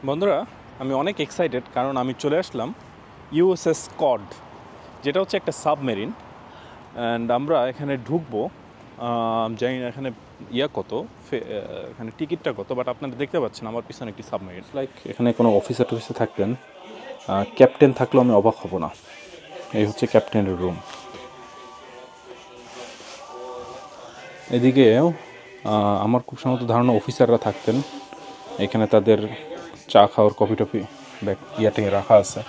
বন্ধুরা, আমি অনেক এক্সাইটেড কারণ আমি চলে আসলাম ইউএসএস কড, যেটা হচ্ছে একটা সাবমেরিন। অ্যান্ড আমরা এখানে ঢুকবো। জানি না এখানে কত, এখানে টিকিটটা কত, বাট আপনারা দেখতে পাচ্ছেন আমার পিছনে একটি সাবমেরিন। লাইক এখানে কোনো অফিসার টফিসার থাকতেন, ক্যাপ্টেন থাকলেও আমি অবাক হব না। এই হচ্ছে ক্যাপ্টেনের রুম। এদিকেও আমার খুব সম্ভবত ধারণা অফিসাররা থাকতেন। এখানে তাদের চা খাওয়ার কফি টফি ব্যাগ ইয়াতে রাখা আছে।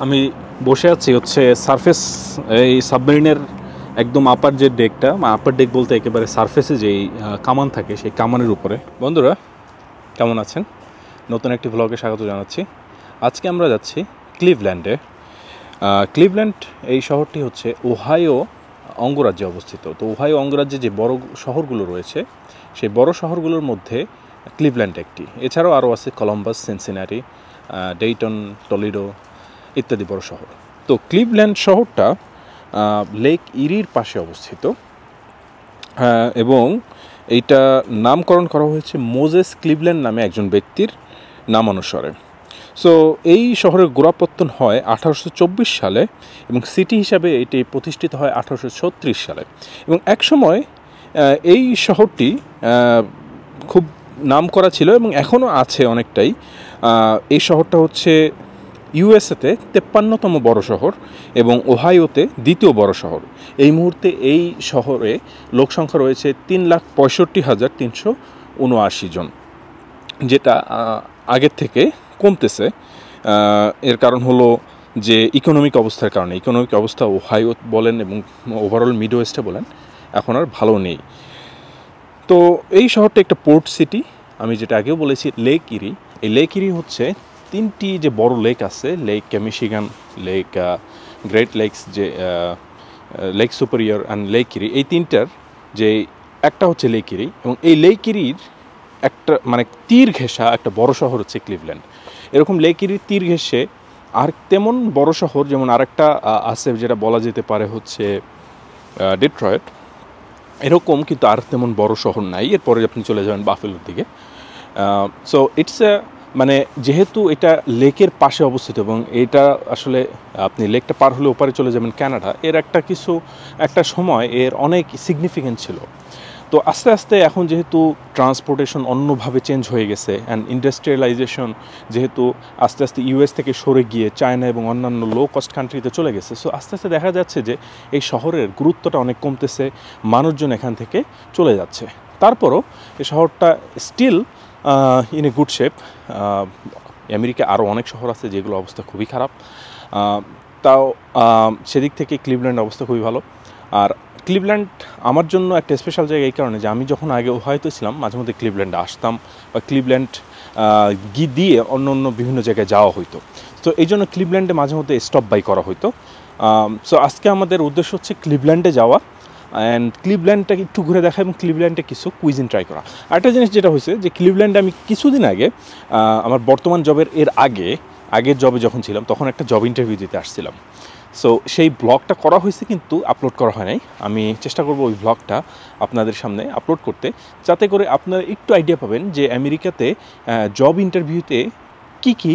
আমি বসে আছি হচ্ছে সারফেস, এই সাবমেরিনের একদম আপার যে ডেকটা, আপার ডেক বলতে একেবারে সারফেসে যেই কামান থাকে সেই কামানের উপরে। বন্ধুরা কেমন আছেন? নতুন একটি ভ্লগে স্বাগত জানাচ্ছি। আজকে আমরা যাচ্ছি ক্লিভল্যান্ডে। ক্লিভল্যান্ড এই শহরটি হচ্ছে ওহাইও অঙ্গরাজ্যে অবস্থিত। তো ওহাইও অঙ্গরাজ্যে যে বড় শহরগুলো রয়েছে সেই বড় শহরগুলোর মধ্যে ক্লিভল্যান্ড একটি। এছাড়াও আরও আছে কলম্বাস, সিনসিনাটি, ডেইটন, টলিডো ইত্যাদি বড় শহর। তো ক্লিভল্যান্ড শহরটা লেক ইরির পাশে অবস্থিত, এবং এইটা নামকরণ করা হয়েছে মোজেস ক্লিভল্যান্ড নামে একজন ব্যক্তির নামানুসারে। সো এই শহরের গোড়াপত্তন হয় 1824 সালে এবং সিটি হিসাবে এটি প্রতিষ্ঠিত হয় 1836 সালে। এবং একসময় এই শহরটি খুব নাম করা ছিল এবং এখনও আছে অনেকটাই। এই শহরটা হচ্ছে ইউএসএতে 53তম বড় শহর এবং ওহাইওতে দ্বিতীয় বড় শহর। এই মুহূর্তে এই শহরে লোকসংখ্যা রয়েছে 3,65,379 জন, যেটা আগের থেকে কমতেছে। এর কারণ হলো যে ইকোনমিক অবস্থার কারণে। ইকোনমিক অবস্থা ওহাইও বলেন এবং ওভারঅল মিড ওয়েস্টে বলেন এখন আর ভালো নেই। তো এই শহরটা একটা পোর্ট সিটি। আমি যেটা আগেও বলেছি লেক ইরি, এই লেক ইরি হচ্ছে তিনটি যে বড় লেক আছে, Lake Michigan, Lake Great Lakes, যে Lake Superior and Lake Erie, এই তিনটার যে একটা হচ্ছে লেক ইরি। এবং এই লেক ইরির একটা মানে তীর ঘেঁষা একটা বড় শহর হচ্ছে ক্লিভল্যান্ড। এরকম লেক ইরির তীর ঘেঁষে আর তেমন বড় শহর যেমন আরেকটা আছে যেটা বলা যেতে পারে হচ্ছে ডেট্রয়েট, এরকম কিন্তু আর তেমন বড় শহর নাই। এরপরে আপনি চলে যাবেন বাফেলোর দিকে। সো ইটস মানে যেহেতু এটা লেকের পাশে অবস্থিত এবং এটা আসলে আপনি লেকটা পার হলে ওপারে চলে যাবেন কানাডা, এর একটা সময় এর অনেক সিগনিফিকেন্ট ছিল। তো আস্তে আস্তে এখন যেহেতু ট্রান্সপোর্টেশন অন্যভাবে চেঞ্জ হয়ে গেছে অ্যান্ড ইন্ডাস্ট্রিয়ালাইজেশন যেহেতু আস্তে আস্তে ইউএস থেকে সরে গিয়ে চায়না এবং অন্যান্য লো কস্ট কান্ট্রিতে চলে গেছে, সো আস্তে আস্তে দেখা যাচ্ছে যে এই শহরের গুরুত্বটা অনেক কমতেছে, মানুষজন এখান থেকে চলে যাচ্ছে। তারপরও এই শহরটা still in a good shape. America আরও অনেক শহর আছে যেগুলো অবস্থা খুবই খারাপ, তাও সেদিক থেকে ক্লিভল্যান্ড অবস্থা খুবই ভালো। আর ক্লিভল্যান্ড আমার জন্য একটা স্পেশাল জায়গা এই কারণে যে আমি যখন আগে ওহাইওতে ছিলাম মাঝে মধ্যে ক্লিভল্যান্ডে আসতাম বা ক্লিভল্যান্ড দিয়ে অন্য অন্য বিভিন্ন জায়গায় যাওয়া হইতো। তো এই জন্য ক্লিভল্যান্ডে মাঝে মধ্যে স্টপ বাই করা হইতো। সো আজকে আমাদের উদ্দেশ্য হচ্ছে ক্লিভল্যান্ডে যাওয়া অ্যান্ড ক্লিভল্যান্ডটাকে একটু ঘুরে দেখা এবং ক্লিভল্যান্ডে কিছু কুইজিন ট্রাই করা। আরেকটা জিনিস যেটা হয়েছে যে ক্লিভল্যান্ডে আমি কিছুদিন আগে আমার বর্তমান জবের আগের জবে যখন ছিলাম তখন একটা জব ইন্টারভিউ দিতে আসছিলাম। সো সেই ব্লগটা করা হয়েছে কিন্তু আপলোড করা হয় নাই। আমি চেষ্টা করব ওই ব্লগটা আপনাদের সামনে আপলোড করতে, যাতে করে আপনারা একটু আইডিয়া পাবেন যে আমেরিকাতে জব ইন্টারভিউতে কী কী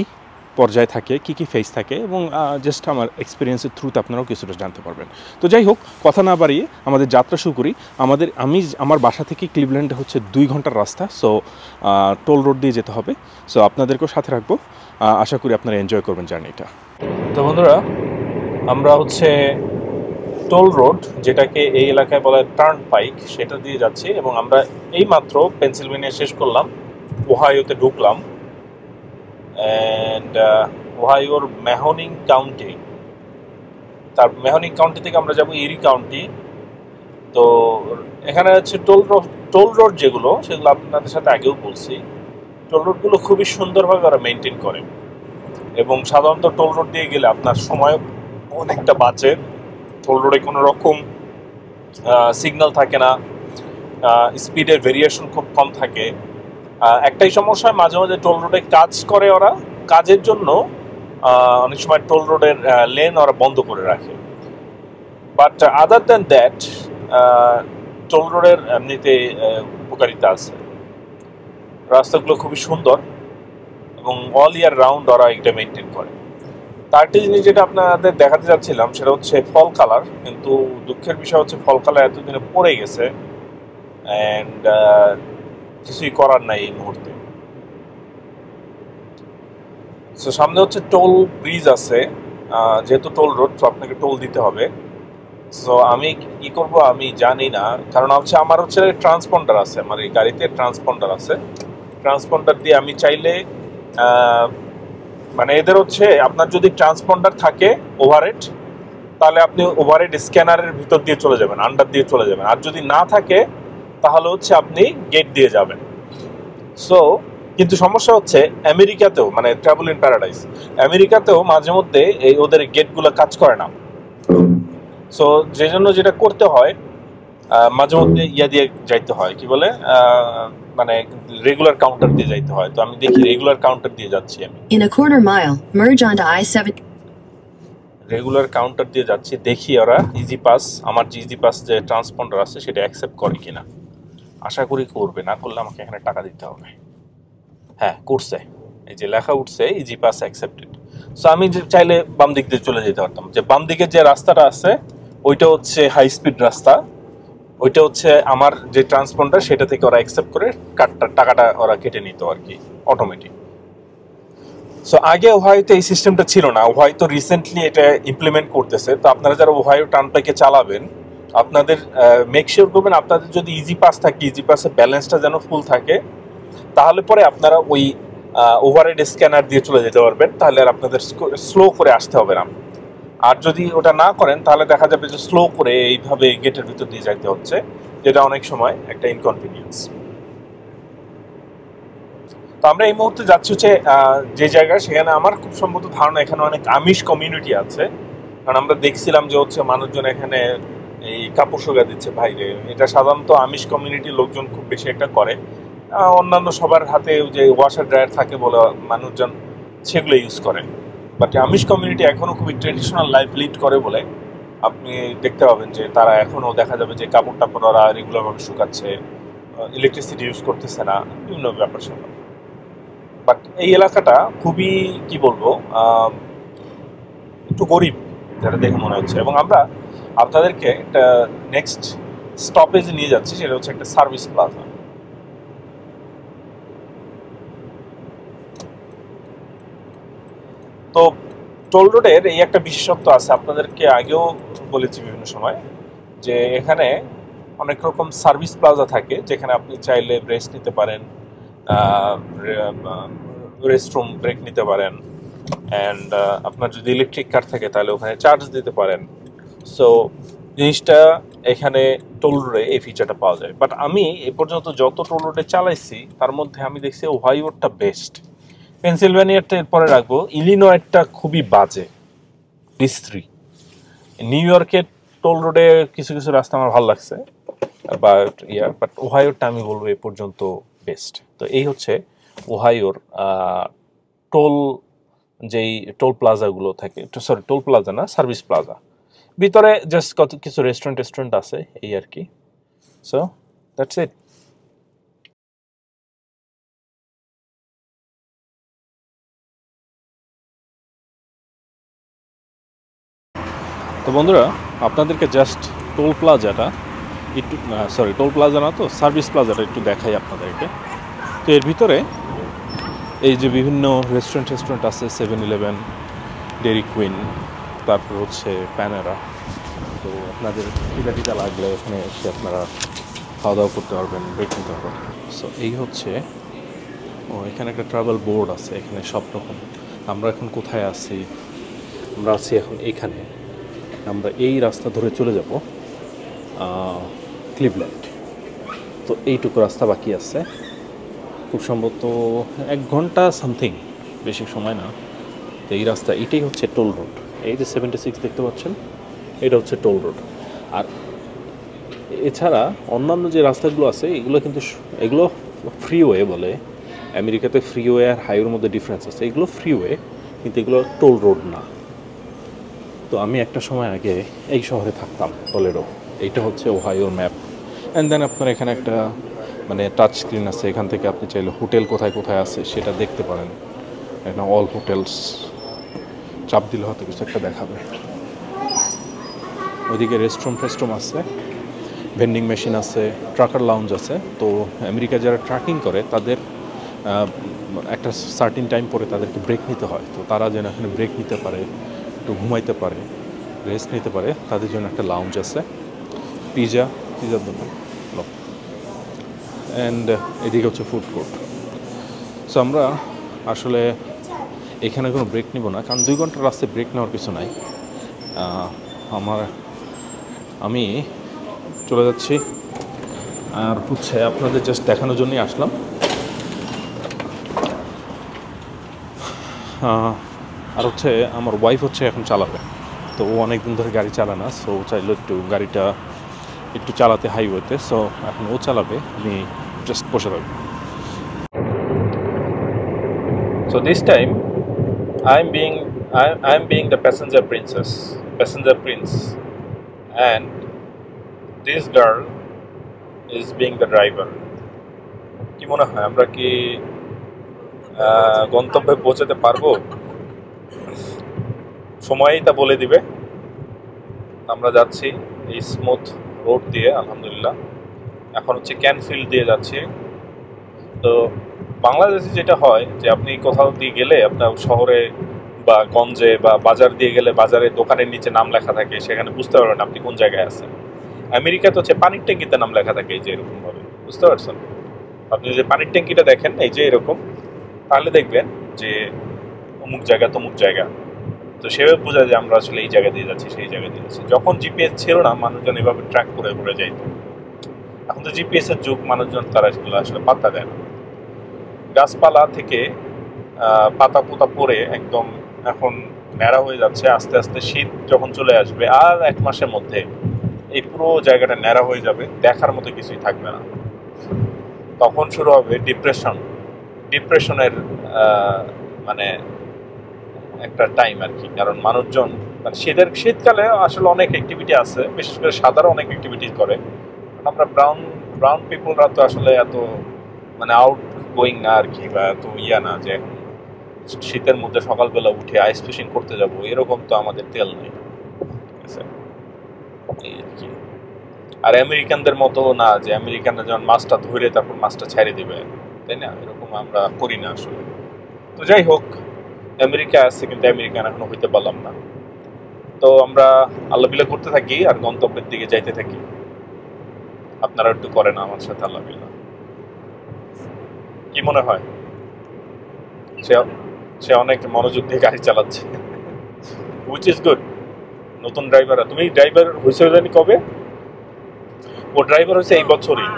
পর্যায়ে থাকে, কী কী ফেজ থাকে, এবং জাস্ট আমার এক্সপিরিয়েন্সের থ্রুতে আপনারাও কিছুটা জানতে পারবেন। তো যাই হোক, কথা না বাড়িয়ে আমাদের যাত্রা শুরু করি। আমার বাসা থেকে ক্লিভল্যান্ডে হচ্ছে 2 ঘন্টার রাস্তা। সো টোল রোড দিয়ে যেতে হবে। সো আপনাদেরকেও সাথে রাখবো। আশা করি আপনারা এনজয় করবেন জার্নিটা। তো বন্ধুরা, আমরা হচ্ছে টোল রোড, যেটাকে এই এলাকায় বলা হয় টার্ন পাইক, সেটা দিয়ে যাচ্ছি এবং আমরা এইমাত্র পেনসিলভেনিয়া শেষ করলাম, ওহাইওতে ঢুকলাম। অ্যান্ড ওহাইওর ম্যাহনিং কাউন্টি, তার ম্যাহনিং কাউন্টি থেকে আমরা যাব ইরি কাউন্টি। তো এখানে হচ্ছে টোল রোড যেগুলো, সেগুলো আপনাদের সাথে আগেও বলছি, টোল রোডগুলো খুবই সুন্দরভাবে ওরা মেনটেন করে এবং সাধারণত টোল রোড দিয়ে গেলে আপনার সময় অনেকটা বাঁচে। টোল রোডে কোনো রকম সিগন্যাল থাকে না, স্পিডের ভেরিয়েশন খুব কম থাকে। একটাই সমস্যা হয়, মাঝে মাঝে টোল রোডে কাজ করে ওরা, কাজের জন্য অনেক সময় টোল রোডের লেন ওরা বন্ধ করে রাখে। But other than that toll রোডের এমনিতে উপকারিতা আছে। রাস্তাগুলো খুবই সুন্দর এবং অল ইয়ার রাউন্ড ওরা এটা মেনটেন করে। আরেকটি জিনিস যেটা আপনাদের দেখাতে যাচ্ছিলাম সেটা হচ্ছে ফল কালার, কিন্তু দুঃখের বিষয় হচ্ছে ফল কালার এতদিনে পড়ে গেছে অ্যান্ড কিছুই করার নাই এই মুহূর্তে। সো সামনে হচ্ছে টোল ব্রিজ আছে, যেহেতু টোল রোড তো আপনাকে টোল দিতে হবে। সো আমি কি করব আমি জানি না, কারণ হচ্ছে আমার হচ্ছে ট্রান্সপন্ডার আছে, আমার এই গাড়িতে ট্রান্সপন্ডার আছে। ট্রান্সপন্ডার দিয়ে আমি চাইলে মানে এদের হচ্ছে আপনার যদি ট্রান্সপন্ডার থাকে ওভারহেড, তাহলে আপনি ওভারহেড স্ক্যানারের ভিতর দিয়ে চলে যাবেন, আন্ডার দিয়ে চলে যাবেন। আর যদি না থাকে তাহলে হচ্ছে আপনি গেট দিয়ে যাবেন। সো কিন্তু সমস্যা হচ্ছে আমেরিকাতেও, মানে ট্রাভেল ইন প্যারাডাইস আমেরিকাতেও মাঝে মধ্যে এই ওদের গেটগুলো কাজ করে না। সো যে জন্য যেটা করতে হয় মাঝে মধ্যে ইয়া দিয়ে যাইতে হয়, কি বলে মানে রেগুলার কাউন্টার দিয়ে যাইতে হয়। তো আমি দেখি রেগুলার কাউন্টার দিয়ে যাচ্ছি আমি। In a quarter mile, merge onto I-7. Regular counter দিয়ে যাচ্ছি, দেখি ওরা ইজি পাস, আমার যে ইজি পাস যে ট্রান্সপন্ডার আছে সেটা অ্যাকসেপ্ট করে কিনা। আশা করি করবে, না করলে আমাকে এখানে টাকা দিতে হবে। হ্যাঁ করছে, এই যে লেখা উঠছে ইজি পাস অ্যাকসেপ্টেড। সো আমি যে চাইলে বাম দিক দিয়ে চলে যেতে পারতাম। যে বাম দিকে যে রাস্তাটা আছে ওইটা হচ্ছে হাই স্পিড রাস্তা, ওইটা হচ্ছে আমার যে ট্রান্সপন্ডার সেটা থেকে ওরা অ্যাকসেপ্ট করে টাকাটা ওরা কেটে নিত আর কি, অটোমেটিক। সো আগে ওহাইওতে এই সিস্টেমটা ছিল না, ওহাইও রিসেন্টলি এটা ইমপ্লিমেন্ট করতেছে। তো আপনারা যারা ওহাইও টার্নপাইকে চালাবেন আপনাদের মেক শিওর করবেন আপনাদের যদি ইজি পাস থাকে, ইজি পাসের ব্যালেন্সটা যেন ফুল থাকে, তাহলে পরে আপনারা ওই ওভারহেড স্ক্যানার দিয়ে চলে যেতে পারবেন, তাহলে আর আপনাদের স্লো করে আসতে হবে না। আর যদি ওটা না করেন তাহলে দেখা যাবে যে স্লো করে এইভাবে গেটের ভিতর দিয়ে যাইতে হচ্ছে, যেটা অনেক সময় একটা ইনকনভিনিয়েন্স। তো আমরা এই মুহূর্তে যাচ্ছি হচ্ছে যে জায়গায়, সেখানে আমার খুব সম্ভবত ধারণা এখানে অনেক আমিষ কমিউনিটি আছে, কারণ আমরা দেখছিলাম যে হচ্ছে মানুষজন এখানে এই কাপড় শুকা দিচ্ছে বাইরে। এটা সাধারণত আমিষ কমিউনিটির লোকজন খুব বেশি একটা করে, অন্যান্য সবার হাতে যে ওয়াশার ড্রায়ার থাকে বলে মানুষজন সেগুলো ইউজ করে। বাট আমিষ কমিউনিটি এখনও খুবই ট্রেডিশনাল লাইফ লিড করে বলে আপনি দেখতে পাবেন যে তারা এখনও দেখা যাবে যে কাপড় টাপড় ওরা রেগুলারভাবে শুকাচ্ছে, ইলেকট্রিসিটি ইউজ করতেছে না, বিভিন্ন ব্যাপার স্যাপার। বাট এই এলাকাটা খুবই কি বলবো একটু গরিব যেটা দেখে মনে হচ্ছে। এবং আমরা আপনাদেরকে একটা নেক্সট স্টপেজে নিয়ে যাচ্ছি, সেটা হচ্ছে একটা সার্ভিস প্লাজা। তো টোল রোডের এই একটা বিশেষত্ব আছে, আপনাদেরকে আগেও বলেছি বিভিন্ন সময়, যে এখানে অনেক রকম সার্ভিস প্লাজা থাকে যেখানে আপনি চাইলে রেস্ট নিতে পারেন, রেস্টরুম ব্রেক নিতে পারেন, অ্যান্ড আপনার যদি ইলেকট্রিক কার থাকে তাহলে ওখানে চার্জ দিতে পারেন। সো জিনিসটা এখানে টোল রোডে এই ফিচারটা পাওয়া যায়। বাট আমি এ পর্যন্ত যত টোল রোডে চালাইছি তার মধ্যে আমি দেখছি ওহাইওটা বেস্ট, পেনসিলভ্যানিয়ারটা এরপরে রাখবো, ইলিনয়েরটা খুবই বাজে বিশ্রী। নিউ ইয়র্কের টোল রোডে কিছু কিছু রাস্তা আমার ভালো লাগছে, বাট ওহাইওরটা আমি বলবো এ পর্যন্ত বেস্ট। তো এই হচ্ছে ওহাইওর টোল, যেই টোল প্লাজাগুলো থাকে, সরি টোল প্লাজা না, সার্ভিস প্লাজা। ভিতরে জাস্ট কত কিছু রেস্টুরেন্ট আছে এই আর কি। সো দ্যাটস ইট। তো বন্ধুরা আপনাদেরকে জাস্ট টোল প্লাজাটা একটু, সরি টোল প্লাজা না তো সার্ভিস প্লাজাটা একটু দেখাই আপনাদেরকে। তো এর ভিতরে এই যে বিভিন্ন রেস্টুরেন্ট আছে, 7-Eleven, ডেরি কুইন, তারপর হচ্ছে প্যানেরা। তো আপনাদের টিকা লাগলে এখানে এসে আপনারা খাওয়া দাওয়া করতে পারবেন, ব্রেক নিতে পারবেন। সো এই হচ্ছে, এখানে একটা ট্রাভেল বোর্ড আছে, এখানে সব রকম। আমরা এখন কোথায় আছি? আমরা আছি এখন এইখানে, আমরা এই রাস্তা ধরে চলে যাব ক্লিভল্যান্ড। তো এইটুকু রাস্তা বাকি আছে, খুব সম্ভবত 1 ঘন্টা সামথিং, বেশি সময় না। তো এই রাস্তা, এটাই হচ্ছে টোল রোড। এই যে 76 দেখতে পাচ্ছেন, এটা হচ্ছে টোল রোড। আর এছাড়া অন্যান্য যে রাস্তাগুলো আছে এগুলো ফ্রিওয়ে বলে। আমেরিকাতে ফ্রিওয়ে আর হাইওয়ের মধ্যে ডিফারেন্স আছে, এগুলো ফ্রিওয়ে কিন্তু এগুলো টোল রোড না। তো আমি একটা সময় আগে এই শহরে থাকতাম, টলেডো। এইটা হচ্ছে ওহাইওর ম্যাপ। অ্যান্ড দেন আপনার এখানে একটা মানে টাচ স্ক্রিন আছে, এখান থেকে আপনি চাইলে হোটেল কোথায় কোথায় আছে সেটা দেখতে পারেন। এখানে অল হোটেলস, চাপ দিলে হয়তো কিছু একটা দেখাবে। ওইদিকে রেস্টরুম আছে, ভেন্ডিং মেশিন আছে, ট্রাকার লাউঞ্জ আছে। তো আমেরিকা যারা ট্রাকিং করে তাদের একটা সার্টিন টাইম পরে তাদেরকে ব্রেক নিতে হয়। তো তারা যেন এখানে ব্রেক নিতে পারে, একটু ঘুমাইতে পারে, রেস্ট নিতে পারে, তাদের জন্য একটা লাউঞ্জ আছে। পিজার দোকান, অ্যান্ড এদিকে হচ্ছে ফুড কোর্ট। সো আমরা আসলে এখানে কোনো ব্রেক নিব না, কারণ 2 ঘন্টার রাস্তায় ব্রেক নেওয়ার কিছু নাই। আমি চলে যাচ্ছি, আর হচ্ছে আপনাদের জাস্ট দেখানোর জন্যই আসলাম। আর হচ্ছে আমার ওয়াইফ হচ্ছে এখন চালাবে, তো ও অনেক দিন ধরে গাড়ি চালায় না, সো চাইলো একটু গাড়িটা একটু চালাতে হাইওয়েতে। সো এখন ও চালাবে, আমি জাস্ট বসে থাকবো। So this time I'm being the passenger prince, and this girl is being the driver. কি মনে হয় আমরা কি গন্তব্যে পৌঁছাতে পারবো? সময়ই তা বলে দিবে। আমরা যাচ্ছি এই স্মুথ রোড দিয়ে, আলহামদুলিল্লাহ। এখন হচ্ছে ক্যানফিল্ড দিয়ে যাচ্ছি। তো বাংলাদেশে যেটা হয় যে আপনি কোথাও দিয়ে গেলে আপনার শহরে বা গঞ্জে বা বাজার দিয়ে গেলে বাজারে দোকানের নিচে নাম লেখা থাকে, সেখানে বুঝতে পারবেন আপনি কোন জায়গায় আছেন। আমেরিকাতে হচ্ছে পানির ট্যাঙ্কিতে নাম লেখা থাকে, এই যে এরকমভাবে, বুঝতে পারছেন? আপনি যদি পানির ট্যাঙ্কিটা দেখেন এই যে এরকম, তাহলে দেখবেন যে অমুক জায়গা তমুক জায়গা। তো সেভাবে বোঝা যায় আমরা আসলে এই জায়গা দিয়ে যাচ্ছি, সেই জায়গা দিয়ে যাচ্ছি। যখন জিপিএস ছিল না, মানুষজন এভাবে ট্র্যাক করে ঘুরে যাইত। এখন তো জিপিএস এর যুগ, মানুষজন তারা সেগুলো আসলে পাত্তা দেয় না। গাছপালা থেকে পাতা পোতা পড়ে একদম এখন ন্যাড়া হয়ে যাচ্ছে। আস্তে আস্তে শীত যখন চলে আসবে, আর 1 মাসের মধ্যে এই পুরো জায়গাটা ন্যাড়া হয়ে যাবে, দেখার মতো কিছুই থাকবে না। তখন শুরু হবে ডিপ্রেশনের মানে একটা টাইম আর কি। কারণ মানুষজন মানে শীতকালে আসলে অনেক অ্যাক্টিভিটি আছে, বিশেষ করে সাদারা অনেক অ্যাক্টিভিটিস করে। কারণ আমরা ব্রাউন পিপলরা তো আসলে এত মানে আউট গোয়িং না আর কি, বা এত না যে শীতের মধ্যে সকালবেলা উঠে আইস ফিশিং করতে যাব, এরকম তো আমাদের তেল নেই, ঠিক আছে? এই আর কি। আর আমেরিকানদের মতো না যে আমেরিকানরা যেমন মাছটা ধরে তারপর মাছটা ছেড়ে দিবে, তাই না? এরকম আমরা করি না আসলে। তো যাই হোক, আমেরিকা আছে, কিন্তু আমেরিকান এখনো হইতে পারলাম না। তো আমরা আল্লাহ বিল্লাহ করতে থাকি আর গন্তব্যের দিকে যাইতে থাকি। আপনারা একটু করেন আমার সাথে আল্লাহ বিল্লাহ। কি মনে হয়? সে অনেক মনোযোগ দিয়ে গাড়ি চালাচ্ছে, হুইচ ইজ গুড। নতুন ড্রাইভার। তুমি ড্রাইভার হয়েছে জানি কবে? ও ড্রাইভার হয়েছে এই বছরই।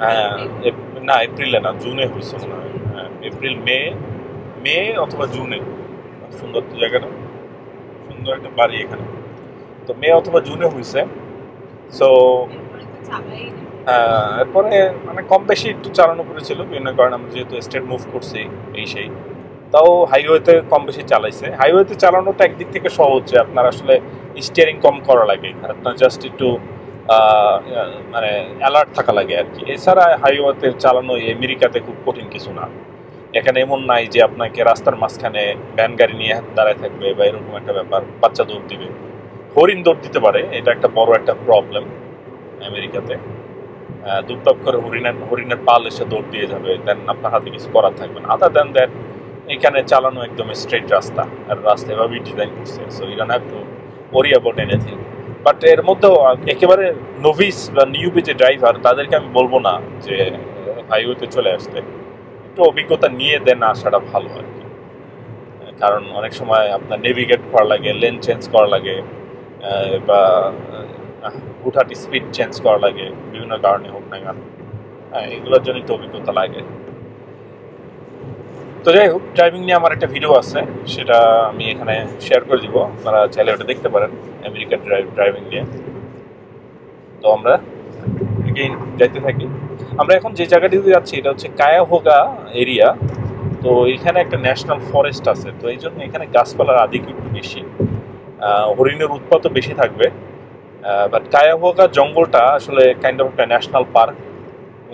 হ্যাঁ, না এপ্রিলে না, জুনে হয়েছে মনে হয়। হ্যাঁ, এপ্রিল মে অথবা জুনে। সুন্দর তো জায়গাটা, সুন্দর একটা বাড়ি এখানে। তো মে অথবা জুনে হয়েছে। সো এরপরে মানে কম বেশি একটু চালানো করেছিল বিভিন্ন কারণে, আমরা যেহেতু স্টেট মুভ করছি এই সেই, তাও হাইওয়েতে কম বেশি চালাইছে। হাইওয়েতে চালানোটা একদিক থেকে সহজ, যে আপনার আসলে স্টিয়ারিং কম করা লাগে, আপনার জাস্ট একটু মানে অ্যালার্ট থাকা লাগে আর কি। এছাড়া হাইওয়েতে চালানো আমেরিকাতে খুব কঠিন কিছু না। এখানে এমন নাই যে আপনাকে রাস্তার মাঝখানে ভ্যান গাড়ি নিয়ে দাঁড়ায় থাকবে বা এরকম একটা ব্যাপার, বাচ্চা দৌড় দিবে, হরিণ দৌড় দিতে পারে, এটা একটা বড় একটা প্রবলেম আমেরিকাতে। দুপটাপ করে হরিণের পাল এসে দৌড় দিয়ে যাবে, দেন আপনার হাতে কিছু করার থাকবে না। আদার দেন দ্যাট এখানে চালানো একদম স্ট্রেট রাস্তা, আর রাস্তা এভাবেই ডিজাইন করছে। So you don't have to worry about anything. But এর মধ্যেও একেবারে নোভিস বা নিউবি যে ড্রাইভার, তাদেরকে আমি বলবো না যে হাইওয়েতে চলে আসতে, একটু অভিজ্ঞতা নিয়ে দেন আসাটা ভালো আর কি। কারণ অনেক সময় আপনার নেভিগেট করা লাগে, লেন চেঞ্জ করা লাগে, বা হুটহাটি স্পিড চেঞ্জ করা লাগে, বিভিন্ন কারণে হোক না কেন। হ্যাঁ, এগুলোর জন্যই তো অভিজ্ঞতা লাগে। তো যাই হোক, ড্রাইভিং নিয়ে আমার একটা ভিডিও আছে, সেটা আমি এখানে শেয়ার করে দিব, আপনারা চাইলে ওটা দেখতে পারেন, আমেরিকার ড্রাইভিং নিয়ে। তো আমরা এগেইন যাইতে থাকি। আমরা এখন যে জায়গাটিতে যাচ্ছি এটা হচ্ছে কায়াহোগা এরিয়া। তো এখানে একটা ন্যাশনাল ফরেস্ট আছে, তো এই জন্য এখানে গাছপালার আধিক্য একটু বেশি, হরিণের উৎপাতও বেশি থাকবে। বাট কায়াহোগা জঙ্গলটা আসলে কাইন্ড অফ একটা ন্যাশনাল পার্ক,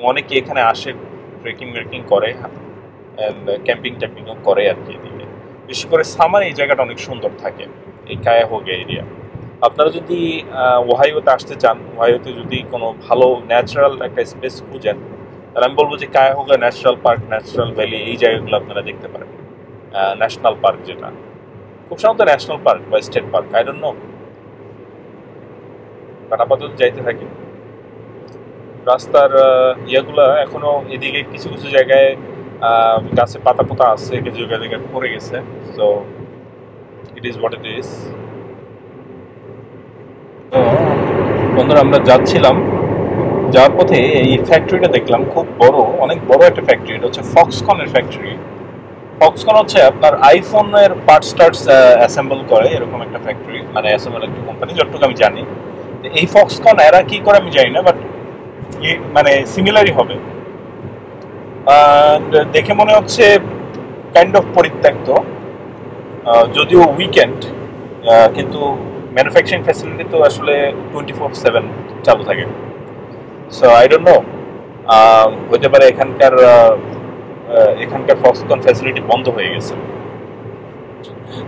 অনেকে এখানে আসে, ট্রেকিং করে। অ্যান্ড ক্যাম্পিং ট্যাম্পিংও করে আর কি এদিকে। বিশেষ করে সামার এই জায়গাটা অনেক সুন্দর থাকে, এই কায়াহোগে এরিয়া। আপনারা যদি ওহাইওতে আসতে চান, ওহাইওতে যদি কোনো ভালো ন্যাচারাল একটা স্পেস খুঁজেন, তাহলে আমি বলবো যে কায়াহোগা ন্যাচারাল পার্ক, ন্যাচারাল ভ্যালি, এই জায়গাগুলো আপনারা দেখতে পারেন। ন্যাশনাল পার্ক যেটা খুব সাধারণত ন্যাশনাল পার্ক বা state park, I don't no, but আপাতত যাইতে থাকি। রাস্তার ইয়েগুলা এখনো এদিকে কিছু কিছু জায়গায় গাছে পাতা পোতা আছে, কিছু জায়গায় পড়ে গেছে। So it is what it is. তো বন্ধুরা, আমরা যাচ্ছিলাম, যাওয়ার পথে এই ফ্যাক্টরিটা দেখলাম, খুব বড়, অনেক বড় একটা ফ্যাক্টরি। এটা হচ্ছে ফক্সকনের ফ্যাক্টরি। ফক্সকন হচ্ছে আপনার আইফোনের পার্টস টার্টস অ্যাসেম্বল করে, এরকম একটা ফ্যাক্টরি, মানে অ্যাসেম্বল একটা কোম্পানি, যতটুকু আমি জানি। এই ফক্সকন এরা কি করে আমি জানি না, বাট মানে সিমিলারই হবে। দেখে মনে হচ্ছে কাইন্ড অফ পরিত্যক্ত, যদিও উইকেন্ড, কিন্তু ম্যানুফ্যাকচারিং ফ্যাসিলিটি তো আসলে 24/7 চালু থাকে। সো আই ডোন্ট নো, হতে পারে এখানকার ফক্সকন ফ্যাসিলিটি বন্ধ হয়ে গেছে।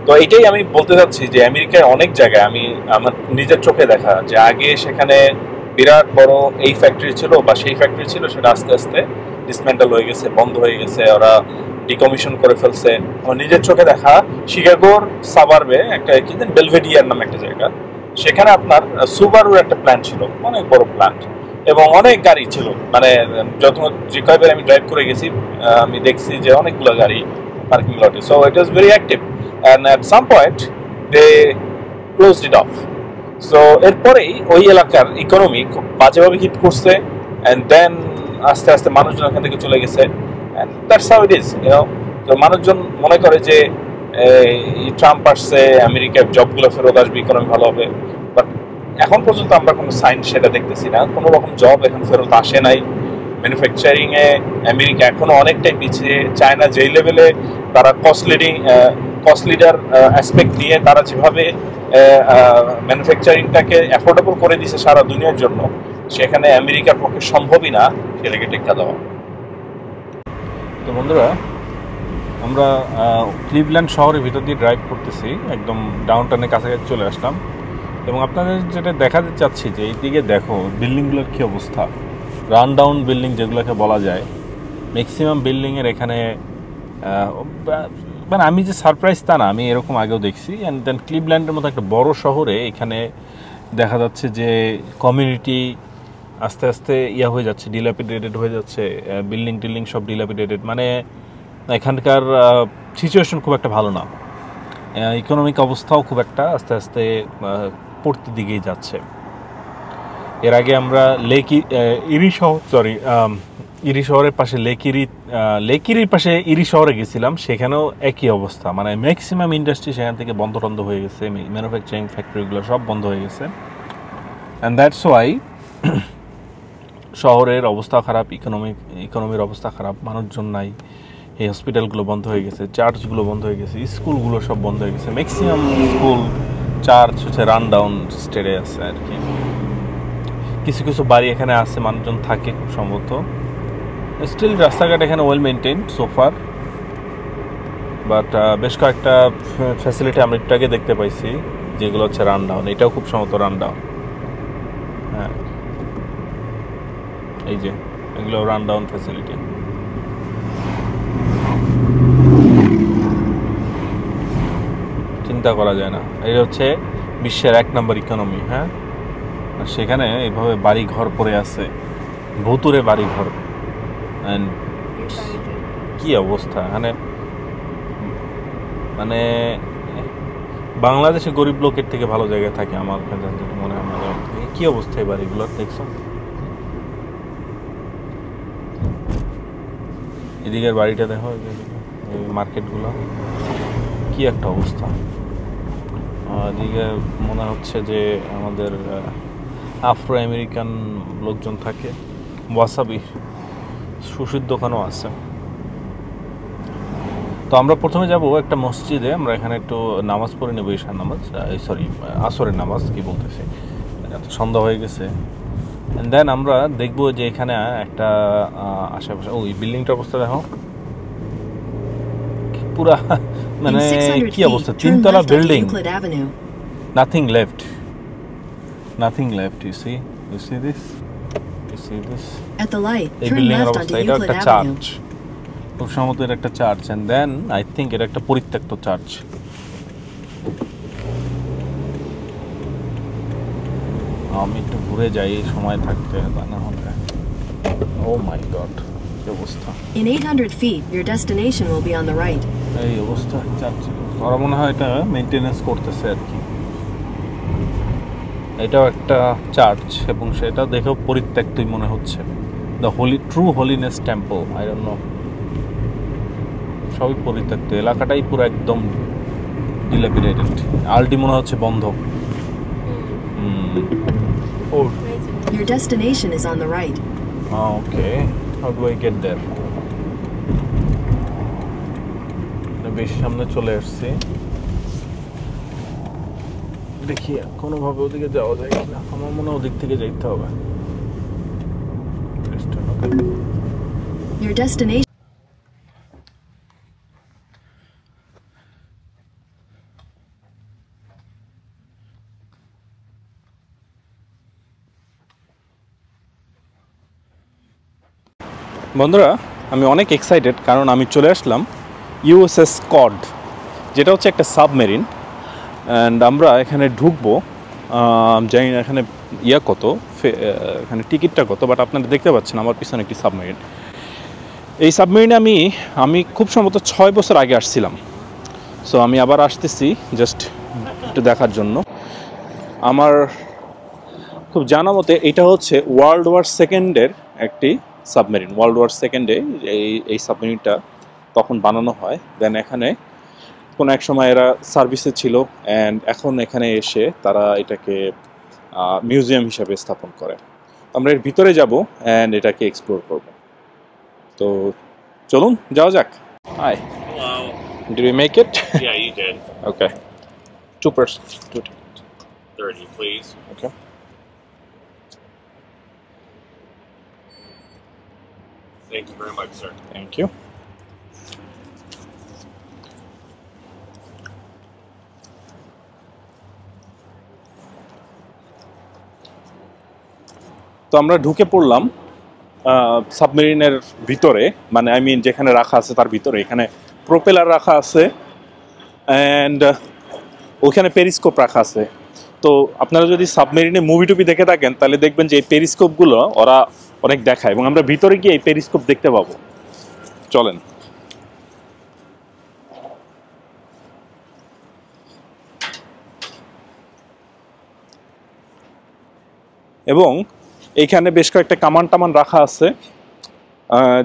তো এইটাই আমি বলতে চাচ্ছি যে আমেরিকায় অনেক জায়গায় আমি আমার নিজের চোখে দেখা যে আগে সেখানে বিরাট বড় এই ফ্যাক্টরি ছিল বা সেই ফ্যাক্টরি ছিল, সেটা আস্তে আস্তে ডিসমেন্টাল হয়ে গেছে, বন্ধ হয়ে গেছে, ওরা ডিকমিশন করে ফেলছে। আমার নিজের চোখে দেখা শিকাগোর সাবার্বে একটা কি জানি বেলভেডিয়ার নামে একটা জায়গা, সেখানে আপনার সুবারুর একটা প্ল্যান্ট ছিল, অনেক বড় প্ল্যান্ট, এবং অনেক গাড়ি ছিল। মানে যে কয়বার আমি ড্রাইভ করে গেছি, আমি দেখছি যে অনেকগুলো গাড়ি পার্কিং লটে। So it was very active, and at some point they closed it off. So এরপরেই ওই এলাকার ইকোনমি খুব বাজেভাবে হিট করছে, and then আস্তে আস্তে মানুষজন এখান থেকে চলে গেছে, and that's how it is, you know. তো মানুষজন মনে করে যে ট্রাম্প আসছে, আমেরিকার জবগুলো ফেরত আসবে, ইকোনমি ভালো হবে, বাট এখন পর্যন্ত আমরা কোনো সাইন সেটা দেখতেছি না। কোনো রকম জব এখন ফেরত আসে নাই। ম্যানুফ্যাকচারিংয়ে আমেরিকা এখনো অনেকটাই পিছিয়ে। চায়না যেই লেভেলে তারা কস্ট লিডার অ্যাসপেক্ট নিয়ে তারা যেভাবে ম্যানুফ্যাকচারিংটাকে অ্যাফোর্ডেবল করে দিছে সারা দুনিয়ার জন্য, সেখানে আমেরিকার পক্ষে সম্ভবই না সেটাকে টেক্কা দেওয়া। তো বন্ধুরা, আমরা ক্লিভল্যান্ড শহরের ভিতর দিয়ে ড্রাইভ করতেছি, একদম ডাউনটাউনের কাছাকাছি চলে আসলাম, এবং আপনাদের যেটা দেখাতে চাচ্ছি যে এইদিকে দেখো বিল্ডিংগুলোর কী অবস্থা। রান ডাউন বিল্ডিং যেগুলোকে বলা যায়, ম্যাক্সিমাম বিল্ডিংয়ের এখানে, মানে আমি যে সারপ্রাইজ তা না, আমি এরকম আগেও দেখছি। অ্যান্ড দেন ক্লিভল্যান্ডের মতো একটা বড় শহরে এখানে দেখা যাচ্ছে যে কমিউনিটি আস্তে আস্তে হয়ে যাচ্ছে, ডিলাপিডেটেড হয়ে যাচ্ছে, বিল্ডিং টিল্ডিং সব ডিলাপিডেটেড। মানে এখানকার সিচুয়েশন খুব একটা ভালো না, ইকোনমিক অবস্থাও খুব একটা আস্তে আস্তে পড়তে দিকেই যাচ্ছে। এর আগে আমরা ইরি শহরের পাশে লেকিরির পাশে ইরি শহরে গেছিলাম, সেখানেও একই অবস্থা। মানে ম্যাক্সিমাম ইন্ডাস্ট্রি সেখান থেকে বন্ধ হয়ে গেছে, ম্যানুফ্যাকচারিং ফ্যাক্টরিগুলো সব বন্ধ হয়ে গেছে। অ্যান্ড দ্যাটস ওয়াই শহরের অবস্থা খারাপ, ইকোনমির অবস্থা খারাপ, মানুষজন নাই, এই হসপিটালগুলো বন্ধ হয়ে গেছে, চার্চগুলো বন্ধ হয়ে গেছে, স্কুলগুলো সব বন্ধ হয়ে গেছে। ম্যাক্সিমাম স্কুল, চার্চ হচ্ছে রান ডাউন স্টেটে আছে আর কি। কিছু কিছু বাড়ি এখানে আছে, মানুষজন থাকে খুব সম্ভবত। স্টিল রাস্তাঘাট এখানে ওয়েল মেনটেন সোফার, বাট বেশ কয়েকটা ফ্যাসিলিটি আমরা একটু আগে দেখতে পাইছি যেগুলো হচ্ছে রান ডাউন। এটাও খুব সম্ভবত রান ডাউন। হ্যাঁ, এই যে এগুলো রান ডাউন ফ্যাসিলিটি। চিন্তা করা যায় না, এই হচ্ছে বিশ্বের 1 নম্বর ইকোনমি। হ্যাঁ, সেখানে এইভাবে বাড়ি ঘর পড়ে আছে, ভুতুরে বাড়ি ঘর, কি অবস্থা এখানে। মানে বাংলাদেশে গরিব লোকের থেকে ভালো জায়গায় থাকে আমার মনে হয়। মানে কি অবস্থা এই বাড়িগুলো দেখছো, এদিকের বাড়িটা দেখো, এই মার্কেটগুলো কি একটা অবস্থা। এদিকে মনে হচ্ছে যে আমাদের আফ্রো আমেরিকান লোকজন থাকে। ওয়াসাবি সুশির দোকানও আছে। তো আমরা প্রথমে যাব একটা মসজিদে, আমরা এখানে একটু নামাজ পড়ে নেব, ঈশার নামাজ, আসরের নামাজ কি বলতেছি, সন্ধ্যা হয়ে গেছে। দেন আমরা দেখবো যে এখানে একটা আশেপাশে ওই বিল্ডিংটার অবস্থা দেখো, পুরা In মানে 600 কি অবস্থা, feet, turn তিনতলা left onto building, Euclid Avenue. nothing left, nothing left. You see this, you see this. At the light, এই turn বিল্ডিং এর left অবস্থা, onto এটা Euclid একটা Avenue. চার্চ, খুব সম্ভবত এটা একটা church, and then I think এটা একটা পরিত্যক্ত চার্চ। আমি একটু ঘুরে যাই এই সময় থাকতে, তা না হলে ও মাই গড কি অবস্থা। In 800 feet, your destination will be on the right. এই অবস্থা চার্চ, ওরা মনে হয় এটা মেনটেনেন্স করতেছে আর কি। এটাও একটা চার্চ এবং সেটা দেখেও পরিত্যক্তই মনে হচ্ছে। The true holiness temple, I don't no, সবই পরিত্যক্ত, এলাকাটাই পুরো একদম ডিলাপিডেটেড। আলটি মনে হচ্ছে বন্ধ। Your destination is on the right. Okay, how do I get there? বেশি সামনে চলে আসছি, দেখি কোনোভাবে ওদিকে যাওয়া যায় কিনা। আমার মনে হয় ওদিক থেকে যাইতে হবে। Your destination. বন্ধুরা, আমি অনেক এক্সাইটেড কারণ আমি চলে আসলাম ইউএসএস কড, যেটা হচ্ছে একটা সাবমেরিন। অ্যান্ড আমরা এখানে ঢুকবো, জানি না এখানে কত, এখানে টিকিটটা কত, বাট আপনারা দেখতে পাচ্ছেন আমার পিছনে একটি সাবমেরিন। এই সাবমেরিনে আমি খুব সম্ভবত 6 বছর আগে আসছিলাম। সো আমি আবার আসতেছি জাস্ট একটু দেখার জন্য। আমার খুব জানা মতে এটা হচ্ছে ওয়ার্ল্ড ওয়ার সেকেন্ডের একটি সাবমেরিন। ওয়ার্ল্ড ওয়ার সেকেন্ডে এই সাবমেরিনটা তখন বানানো হয়। দেন এখানে কোনো এক সময় এরা সার্ভিসে ছিল, অ্যান্ড এখন এখানে এসে তারা এটাকে মিউজিয়াম হিসাবে স্থাপন করে। আমরা এর ভিতরে যাব অ্যান্ড এটাকে এক্সপ্লোর করব। তো চলুন যাওয়া যাক। Hi, did we make it? Yeah, you did. Okay, 2 persons, 2 tickets. 30, please. Okay. Thank you very much, sir. Thank you. তো আমরা ঢুকে পড়লাম সাবমেরিনের ভিতরে, মানে আই মিন যেখানে রাখা আছে তার ভিতরে। এখানে প্রোপেলার রাখা আছে অ্যান্ড ওখানে পেরিস্কোপ রাখা আছে। তো আপনারা যদি সাবমেরিনে মুভি টুভি দেখে থাকেন তাহলে দেখবেন যে এই পেরিস্কোপগুলো ওরা অনেক দেখায়, এবং আমরা ভিতরে গিয়ে এই পেরিস্কোপ দেখতে পাবো। চলেন। এবং এইখানে বেশ কয়েকটা কামান টামান রাখা আছে,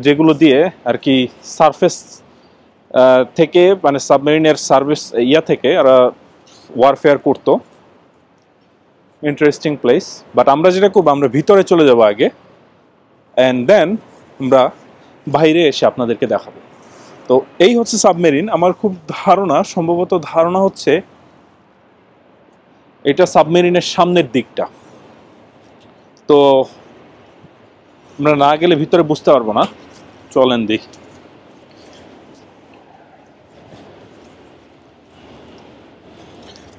যেগুলো দিয়ে আর কি সারফেস থেকে, মানে সাবমেরিনের সার্ভিস থেকে ওরা ওয়ারফেয়ার করতো। Interesting place. বাট আমরা যেটা করবো, আমরা ভিতরে চলে যাবো আগে, অ্যান্ড দেন আমরা বাইরে এসে আপনাদেরকে দেখাবো। তো এই হচ্ছে সাবমেরিন। আমার খুব সম্ভবত ধারণা হচ্ছে এটা সাবমেরিনের সামনের দিকটা। তো আমরা না গেলে ভিতরে বুঝতে পারবো না। চলেন দেখি।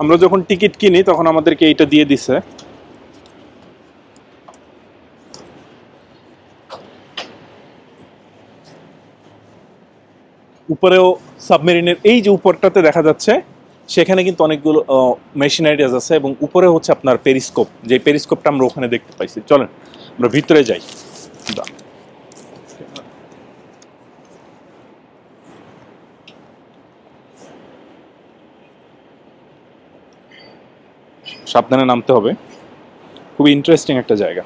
আমরা যখন টিকিট কিনি তখন আমাদেরকে এইটা দিয়ে দিছে। উপরেও সাবমেরিনের এই যে উপরটাতে দেখা যাচ্ছে, সেখানে কিন্তু অনেকগুলো মেশিনারিজ আছে, এবং উপরে হচ্ছে আপনার পেরিস্কোপ, যে পেরিস্কোপটা আমরা ওখানে দেখতে পাইছি। চলেন আমরা ভিতরে যাই। সাবধানে নামতে হবে, খুবই ইন্টারেস্টিং একটা জায়গা।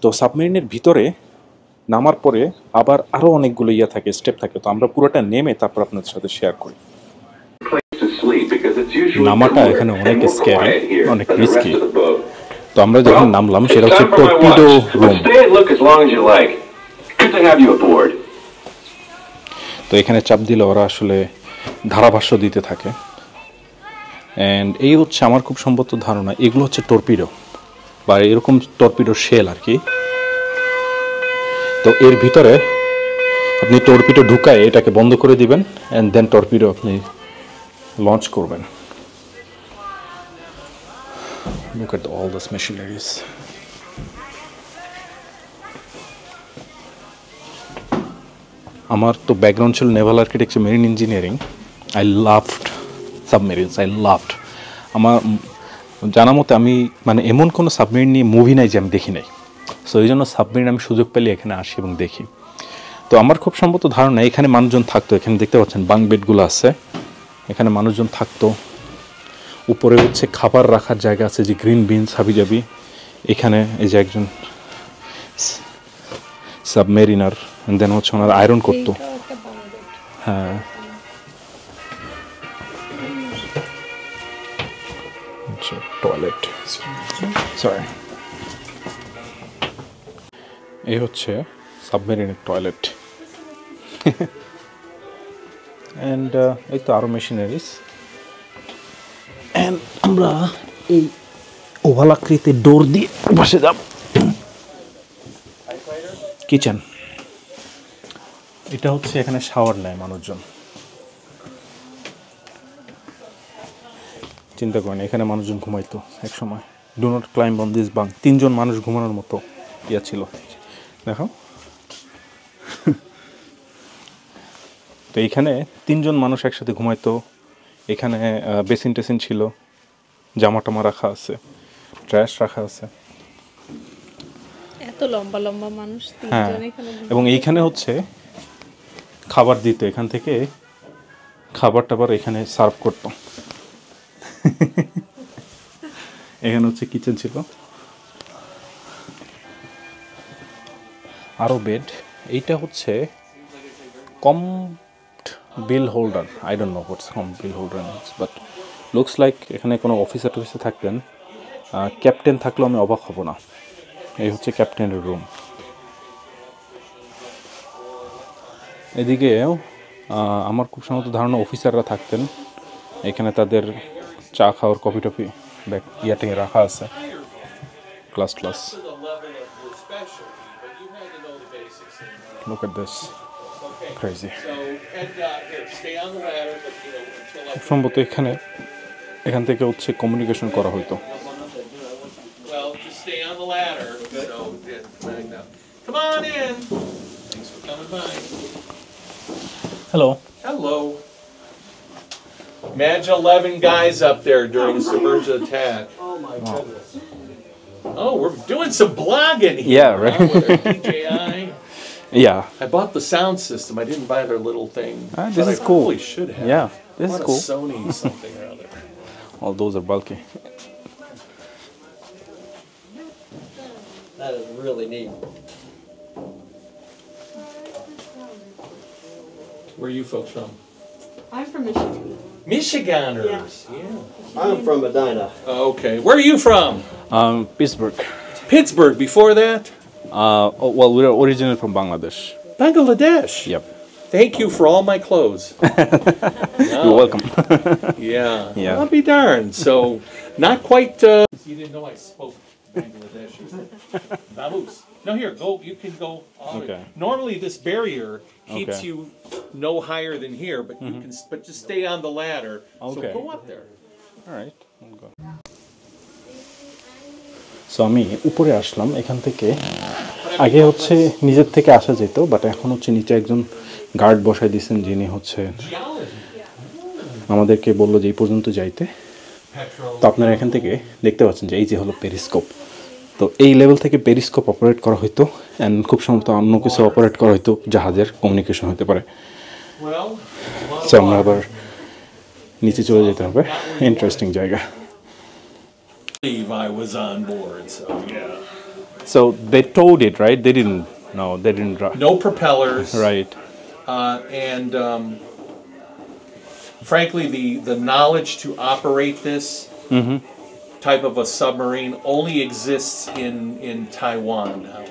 তো সাবমেরিনের ভিতরে নামার পরে আবার আরো অনেকগুলো থাকে, স্টেপ থাকে। তো আমরা পুরোটা নেমে তারপর আপনাদের সাথে শেয়ার করি। নামাটা এখানে অনেক স্ক্যারি, অনেক রিস্কি। তো আমরা যখন নামলাম সেটা হচ্ছে টর্পিডো রুম। তো এখানে চাপ দিলে ওরা আসলে ধারাভাষ্য দিতে থাকে। অ্যান্ড এই হচ্ছে আমার খুব সম্ভবত ধারণা, এগুলো হচ্ছে টর্পিডো বা এরকম টর্পিডো শেল আর কি। তো এর ভিতরে আপনি টর্পিডো ঢুকায় এটাকে বন্ধ করে দিবেন অ্যান্ড দেন টর্পিডো আপনি লঞ্চ করবেন। Look at all these machineries. আমার তো ব্যাকগ্রাউন্ড ছিল naval architecture, marine engineering. I loved submarines, I loved. আমার জানা মতে আমি মানে এমন কোনো সাবমেরিন নিয়ে মুভি নাই যে আমি দেখি নাই। সো এই জন্য সাবমেরিন আমি সুযোগ পেলে এখানে আসি এবং দেখি। তো আমার খুব সম্ভবত ধারণা এখানে মানুষজন থাকতো। এখানে দেখতে পাচ্ছেন বাঙ্ক বেডগুলো আছে, এখানে মানুষজন থাকতো। উপরে হচ্ছে খাবার রাখার জায়গা আছে, যে গ্রিন বিনস হাবিজাবি। এখানে এই যে একজন সাবমেরিনার, দেন হচ্ছে ওনার আয়রন করতো। হ্যাঁ, টয়লেট, সরি, এই হচ্ছে সাবমেরিনের টয়লেট। অ্যান্ড এই তো আরও মেশিনারিজ। অ্যান্ড আমরা এই ওভাল আকৃতির ডোর দিয়ে বসে যাব। কিচেন, এটা হচ্ছে এখানে শাওয়ার নেয় মানুষজন। চিন্তা করেন এখানে মানুষজন ঘুমাইতো এক সময়। Do not climb on this bunk. 3 জন মানুষ ঘুমানোর মতো ইয়া ছিল, দেখো। তো এইখানে 3 জন মানুষ একসাথে ঘুমাইতো। এখানে বেসিন টেসিন ছিল, জামা টামা রাখা আছে, ট্র্যাশ রাখা আছে। এত লম্বা লম্বা মানুষ, হ্যাঁ, এবং এইখানে হচ্ছে খাবার দিত। এখান থেকে খাবার টাবার এখানে সার্ভ করতো। এখানে হচ্ছে কিচেন ছিল, আরও বেড। এইটা হচ্ছে comb bill holder. I don't know what's comb bill holder means, but looks like এখানে কোনো অফিসার টফিসার থাকতেন। ক্যাপ্টেন থাকলেও আমি অবাক হব না। এই হচ্ছে ক্যাপ্টেনের রুম। এদিকেও আমার খুব সম্ভবত ধারণা অফিসাররা থাকতেন। এখানে তাদের চা খাওয়ার কফি টফি ব্যাগ ইয়াতে রাখা আছে, class class. Look at this, crazy. খুব সম্ভবত এখান থেকে হচ্ছে কমিউনিকেশন করা হতো। Hello. Hello. Imagine 11 guys up there during a submerged attack. Oh my goodness. Oh, we're doing some blogging here. Yeah, right. Huh, with our DJI. Yeah. I bought the sound system. I didn't buy their little thing. This but is I cool. probably should have. Yeah, this is Bought cool. a Sony something or other. All those are bulky. That is really neat. Where are you folks from? I'm from Michigan. Michiganders. Yeah. I'm from Medina. Okay. Where are you from? Pittsburgh. Pittsburgh. Before that? Well, we're originally from Bangladesh. Bangladesh. Yep. Thank you for all my clothes. You're welcome. Yeah. Yeah. I'll be darned. So, not quite. You didn't know I spoke Bangladeshi. Vamoose. No, here, go. You can go. Okay. Normally, this barrier keeps Okay. you no higher than here, but you can. But just stay on the ladder. Okay. So go up there. All right. So আমি উপরে আসলাম। এখান থেকে আগে হচ্ছে নিজের থেকে আসা যেত, বাট এখন হচ্ছে নিচে একজন গার্ড বসাই দিয়েছেন, যিনি হচ্ছে আমাদেরকে বললো যে এই পর্যন্ত যাইতে। তো আপনারা এখান থেকে দেখতে পাচ্ছেন যে এই যে হলো পেরিস্কোপ। তো এই লেভেল থেকে পেরিস্কোপ অপারেট করা হইতো, অ্যান্ড খুব সম্ভবত অন্য কিছু অপারেট করা হইতো, জাহাজের কমিউনিকেশন হতে পারে। সো আমরা আবার নিচে চলে যেতে হবে। ইন্টারেস্টিং জায়গা। I was on board, so yeah. So they towed it, right? They didn't. No, they didn't. No propellers. Right. And frankly, the knowledge to operate this type of a submarine only exists in Taiwan now.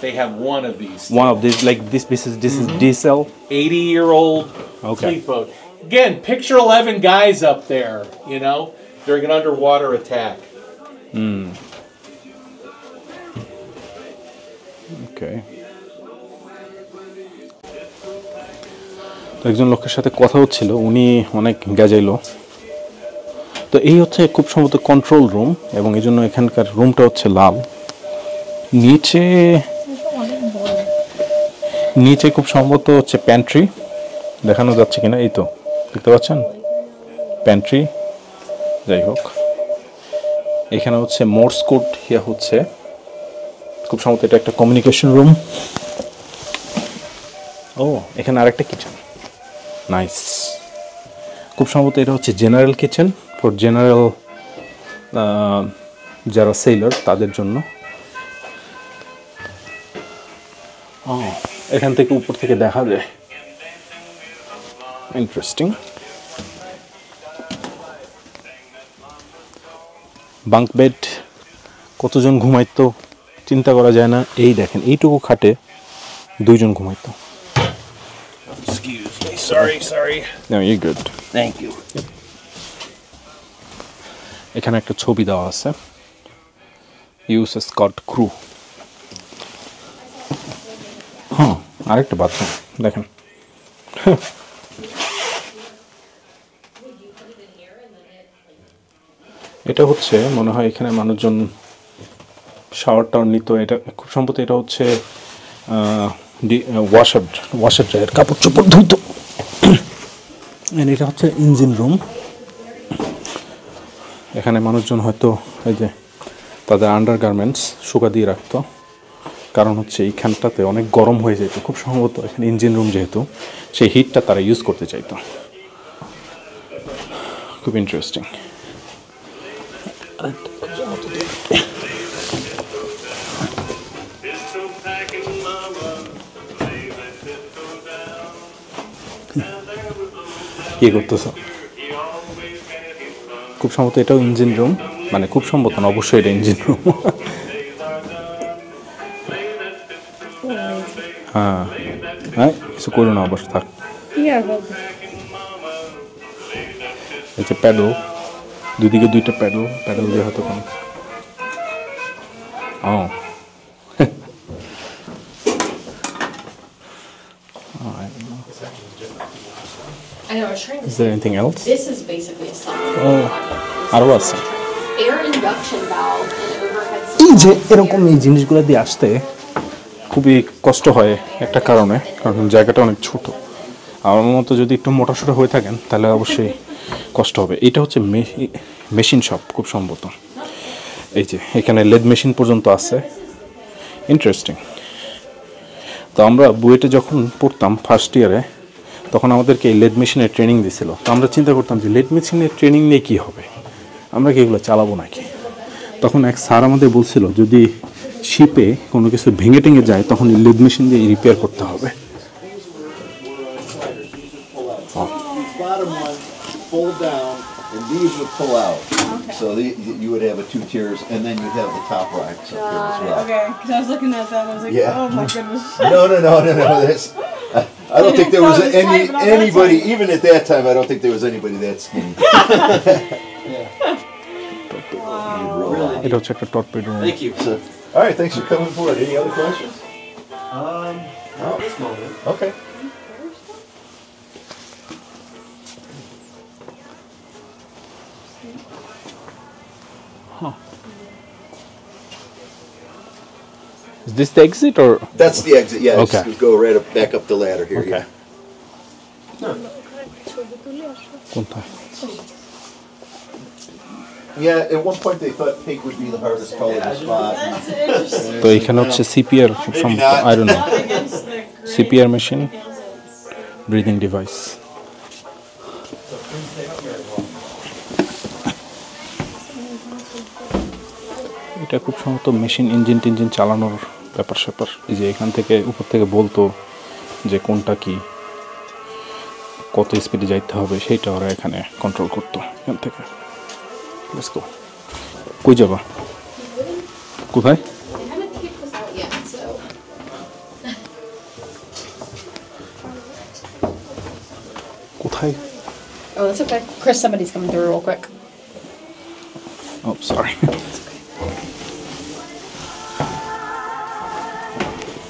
They have one of these. One of these, like this is diesel. 80-year-old Okay. fleet boat. Again, picture 11 guys up there, you know, during an underwater attack. Okay. একজন লোকের সাথে কথা হচ্ছিল, উনি অনেক গেজাইলো। তো এই হচ্ছে খুব সম্ভবত কন্ট্রোল রুম, এবং এই জন্য এখানকার রুমটা হচ্ছে লাল। নিচে খুব সম্ভবত হচ্ছে প্যান্ট্রি, দেখানো যাচ্ছে কিনা, এই তো দেখতে পাচ্ছেন প্যান্ট্রি। যাই হোক, এখানে হচ্ছে মোর্স কোড ইয়া হচ্ছে, খুব সম্ভবত এটা একটা কমিউনিকেশন রুম। ও, এখানে আরেকটা কিচেন, নাইস। খুব সম্ভবত এটা হচ্ছে জেনারেল কিচেন ফর জেনারেল যারা সেলার তাদের জন্য। এখান থেকে উপর থেকে দেখা যায়, ইন্টারেস্টিং। বাঙ্ক বেড, কতজন ঘুমাইতো চিন্তা করা যায় না। এই দেখেন, এইটুকু খাটে 2 জন ঘুমাইতো। Excuse me. Sorry. No, you're good. Thank you. এখানে একটা ছবি দেওয়া আছে, ইউএসএস স্কট ক্রু। হ্যাঁ, আরেকটা বাথরুম দেখেন। এটা হচ্ছে মনে হয় এখানে মানুষজন শাওয়ার টাওয়ার নিত। এটা খুব সম্ভবত এটা হচ্ছে ওয়াশার ড্রায়ার, কাপড় চোপড় ধুইত। এটা হচ্ছে ইঞ্জিন রুম। এখানে মানুষজন হয়তো এই যে তাদের আন্ডার গার্মেন্টস শুকা দিয়ে রাখতো, কারণ হচ্ছে এইখানটাতে অনেক গরম হয়ে যেত। খুব সম্ভবত এখানে ইঞ্জিন রুম যেহেতু, সেই হিটটা তারা ইউজ করতে চাইতো। খুব ইন্টারেস্টিং। কি করতেছ? খুব সম্ভবত এটাও ইঞ্জিন রুম, মানে খুব সম্ভবত না, অবশ্যই এটা ইঞ্জিন রুম। হ্যাঁ হ্যাঁ, কিছু করো না, অবশ্য থাক। এই যে প্যাডেল, দুদিকে 2টা প্যাডেল দিয়ে হয়তো কোনো। ও, I know, I was trying to is say, there anything else? this is basically a summer. ও, আরও আছে। Air induction valve and overhead এই যে supply. এরকম এই জিনিসগুলো দিয়ে আসতে খুবই কষ্ট হয় একটা কারণে, কারণ জায়গাটা অনেক ছোট। আমার মতো যদি একটু মোটাসোটা হয়ে থাকেন তাহলে অবশ্যই কষ্ট হবে। এটা হচ্ছে মেশিন শপ খুব সম্ভবত। এই যে এখানে লেদ মেশিন পর্যন্ত আছে, ইন্টারেস্টিং। তো আমরা বুয়েটে যখন পড়তাম ফার্স্ট ইয়ারে, তখন আমাদেরকে এই লেদ মেশিনের ট্রেনিং দিছিল। তো আমরা চিন্তা করতাম যে লেদ মেশিনের ট্রেনিং নিয়ে কী হবে, আমরা কি এগুলো চালাবো নাকি। তখন এক স্যার আমাদের বলছিল, যদি শিপে কোনো কিছু ভেঙে টেঙে যায় তখন এই লেদ মেশিন দিয়ে রিপেয়ার করতে হবে। Bottom one fold down, and these would pull out. So you would have a 2 tiers, and then you'd have the top racks up here as well. Okay, because I was looking at that and I was like, Yeah. oh my goodness. No. That's, I don't think there was thought it was tight, but not that anybody, tight. even at that time, I don't think there was anybody that skinny. এটা হচ্ছে একটা torpedo. Thank you. So, all right, thanks for coming forward. Any other questions? Not at this moment. Okay. Is this the exit or? That's the exit. Yeah, Okay. just go right up, back up the ladder here. Okay. Yeah. কোনটা? Yeah, at one point they thought pink would be the hardest color to spot. That's interesting. তো এখানে হচ্ছে CPR খুব সম্ভবত, not. I don't no, Not against the green. CPR machine, breathing device. এটা খুব সম্ভবত machine engine টিঞ্জিন চালানোর ব্যাপার স্যাপার। এই যে এখান থেকে উপর থেকে বলতো যে কোনটা কি কত স্পিডে যাইতে হবে, সেইটা ওরা এখানে কন্ট্রোল করতো এখান থেকে। Let's go. কই যাবা? কোথায়? I haven't kicked this out yet, so. কোথায়? Oh, that's okay. Chris, somebody's coming through real quick. Oh, sorry.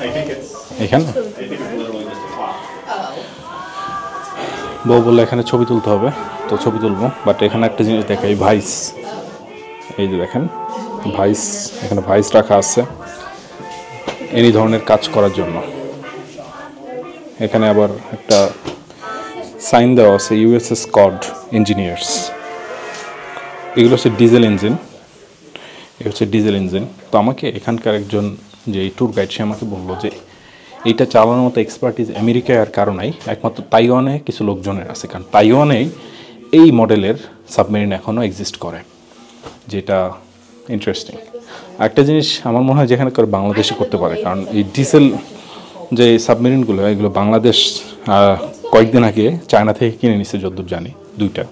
I think it's এখানে? literally just a clock. Oh. বউ বললে এখানে ছবি তুলতে হবে, তো ছবি তুলবো। বাট এখানে একটা জিনিস দেখাই, ভাইস, এই যে দেখেন ভাইস, এখানে ভাইস রাখা আছে এই ধরনের কাজ করার জন্য। এখানে আবার একটা সাইন দেওয়া আছে ইউএসএস কড ইঞ্জিনিয়ার্স। এগুলো হচ্ছে ডিজেল ইঞ্জিন, এ হচ্ছে ডিজেল ইঞ্জিন। তো আমাকে এখানকার একজন যে ট্যুর গাইড, সে আমাকে বললো যে এইটা চালানোর মতো এক্সপার্টিস আমেরিকায় আর কারো নাই, একমাত্র তাইওয়ানে কিছু লোকজনের আছে। কারণ তাইওয়ানেই এই মডেলের সাবমেরিন এখনও এক্সিস্ট করে, যেটা ইন্টারেস্টিং। একটা জিনিস আমার মনে হয় যেখানে করে বাংলাদেশে করতে পারে, কারণ এই ডিজেল যে সাবমেরিনগুলো, এগুলো বাংলাদেশ কয়েকদিন আগে চায়না থেকে কিনে নিচ্ছে যতদূর জানি, 2টা।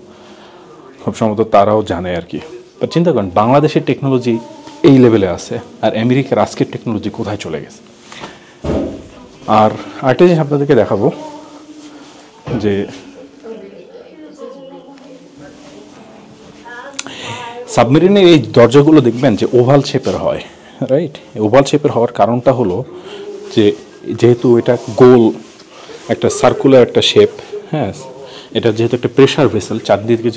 খুব সম্ভবত তারাও জানে আর কি। তো চিন্তা করেন বাংলাদেশের টেকনোলজি এই লেভেলে আছে, আর আমেরিকার আজকের টেকনোলজি কোথায় চলে গেছে। আর আরেকটা জিনিস আপনাদেরকে দেখাবো, যে সাবমেরিনের এই দরজাগুলো দেখবেন যে ওভাল শেপের হয়, রাইট? ওভাল শেপের হওয়ার কারণটা হলো যে যেহেতু এটা গোল একটা সার্কুলার একটা শেপ, হ্যাঁ, এটা যেহেতু একটা প্রেশার ভেসেল, চারদিকে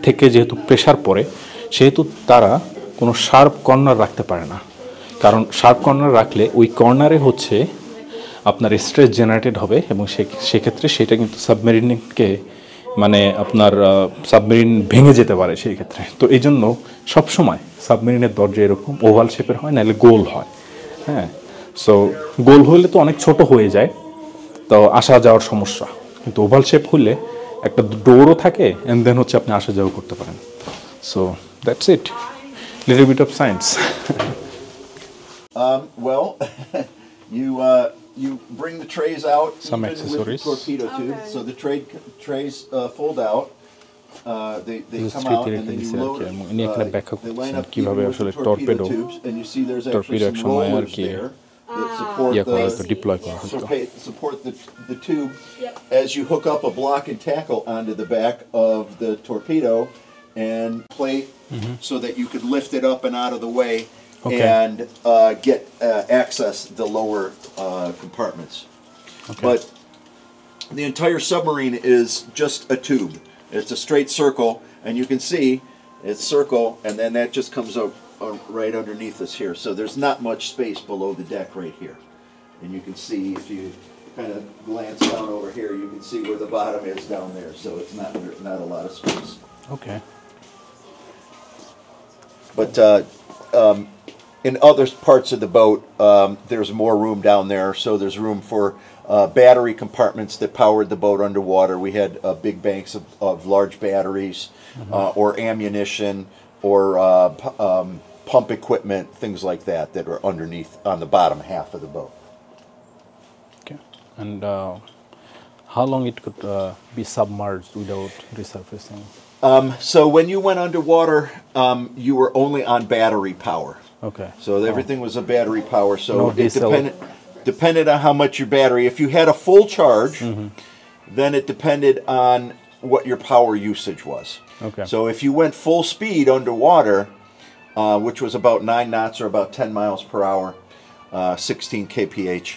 থেকে যেহেতু প্রেশার পড়ে, সেহেতু তারা কোনো শার্প কর্নার রাখতে পারে না। কারণ শার্প কর্নার রাখলে ওই কর্নারে হচ্ছে আপনার স্ট্রেস জেনারেটেড হবে, এবং সেক্ষেত্রে সেটা কিন্তু সাবমেরিনকে মানে আপনার সাবমেরিন ভেঙে যেতে পারে সেই ক্ষেত্রে। তো এই জন্য সবসময় সাবমেরিনের দরজা এরকম ওভাল শেপের হয়, নাহলে গোল হয়। হ্যাঁ, সো গোল হলে তো অনেক ছোট হয়ে যায়, তো আসা যাওয়ার সমস্যা। কিন্তু ওভাল শেপ হলে একটা ডোরও থাকে, অ্যান্ড দেন হচ্ছে আপনি আসা যাওয়া করতে পারেন। So that's it, little bit of science. Well, you bring the trays out Some even accessories. with the torpedo tube. Okay. So the trays fold out. They come out and then you load. They line up কিভাবে even with আসলে the torpedo torpedo tubes, and you see there's torpedo actually এক some সময় আর rollers কি there that support ইয়া করা হতো, deploy করা হতো। support the tube as you hook up a block and tackle onto the back of the torpedo and plate so that you could lift it up and out of the way. Okay. And get access the lower compartments. Okay. But the entire submarine is just a tube. It's a straight circle, and you can see it's circle, and then that just comes up right underneath us here. So there's not much space below the deck right here. And you can see, if you kind of glance down over here, you can see where the bottom is down there. So it's not a lot of space. Okay. But in other parts of the boat, there's more room down there. So there's room for battery compartments that powered the boat underwater. We had big banks of large batteries, or ammunition, or pump equipment, things like that are underneath on the bottom half of the boat. Okay. And how long it could be submerged without resurfacing? So when you went underwater, you were only on battery power. Okay. So everything was a battery power. So No it diesel. depended on how much your battery. If you had a full charge, then it depended on what your power usage was. Okay. So if you went full speed underwater, which was about 9 knots or about 10 miles per hour, 16 kph,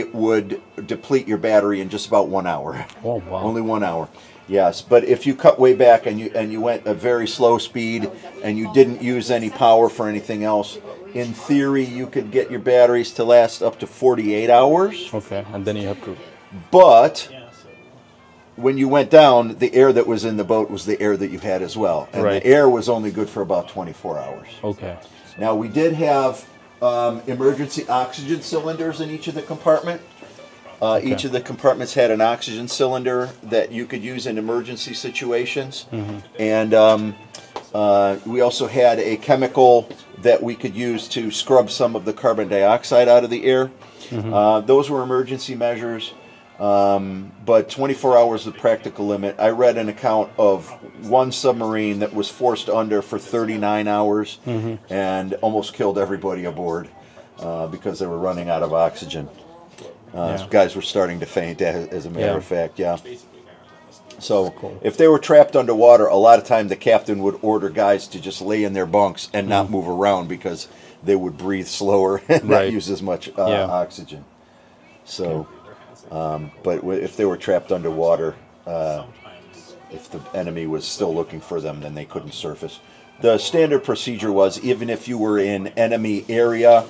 it would deplete your battery in just about 1 hour. Oh, wow. Only 1 hour. Yes, but if you cut way back and you went a very slow speed and you didn't use any power for anything else, in theory you could get your batteries to last up to 48 hours. Okay, and then you have to. But when you went down, the air that was in the boat was the air that you had as well, and Right. the air was only good for about 24 hours. Okay. Now we did have emergency oxygen cylinders in each of the compartment. Each of the compartments had an oxygen cylinder that you could use in emergency situations. And we also had a chemical that we could use to scrub some of the carbon dioxide out of the air. Those were emergency measures. But 24 hours is the practical limit. I read an account of one submarine that was forced under for 39 hours and almost killed everybody aboard because they were running out of oxygen. Guys were starting to faint, as a matter of fact, So if they were trapped underwater, a lot of time the captain would order guys to just lay in their bunks and not move around because they would breathe slower and not use as much oxygen. So, but if they were trapped underwater, if the enemy was still looking for them, then they couldn't surface. The standard procedure was even if you were in enemy area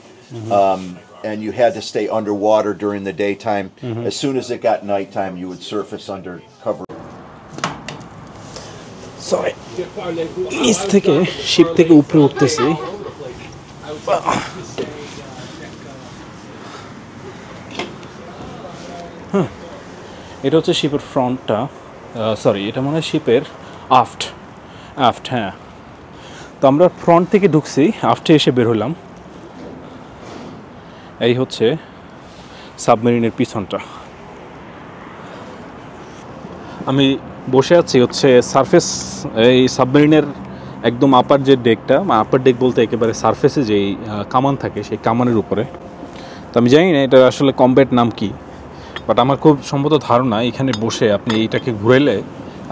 and you had to stay underwater during the daytime, as soon as it got nighttime, you would surface under cover. Sorry নিচ থেকে sheep থেকে উপরে উঠতেছি এটা হচ্ছে শিপের ফ্রন্টটা sorry এটা মনে হয় শিপের আফট হ্যাঁ তো আমরা ফ্রন্ট থেকে ঢুকছি আফটে এসে বের হলাম এই হচ্ছে সাবমেরিনের পিছনটা আমি বসে আছি হচ্ছে সারফেস এই সাবমেরিনের একদম আপার যে ডেকটা আপার ডেক বলতে একেবারে সারফেসে যেই কামান থাকে সেই কামানের উপরে তো আমি জানি না এটা আসলে কমব্যাট নাম কি বাট আমার খুব সম্ভবত ধারণা এখানে বসে আপনি এইটাকে ঘুরাইলে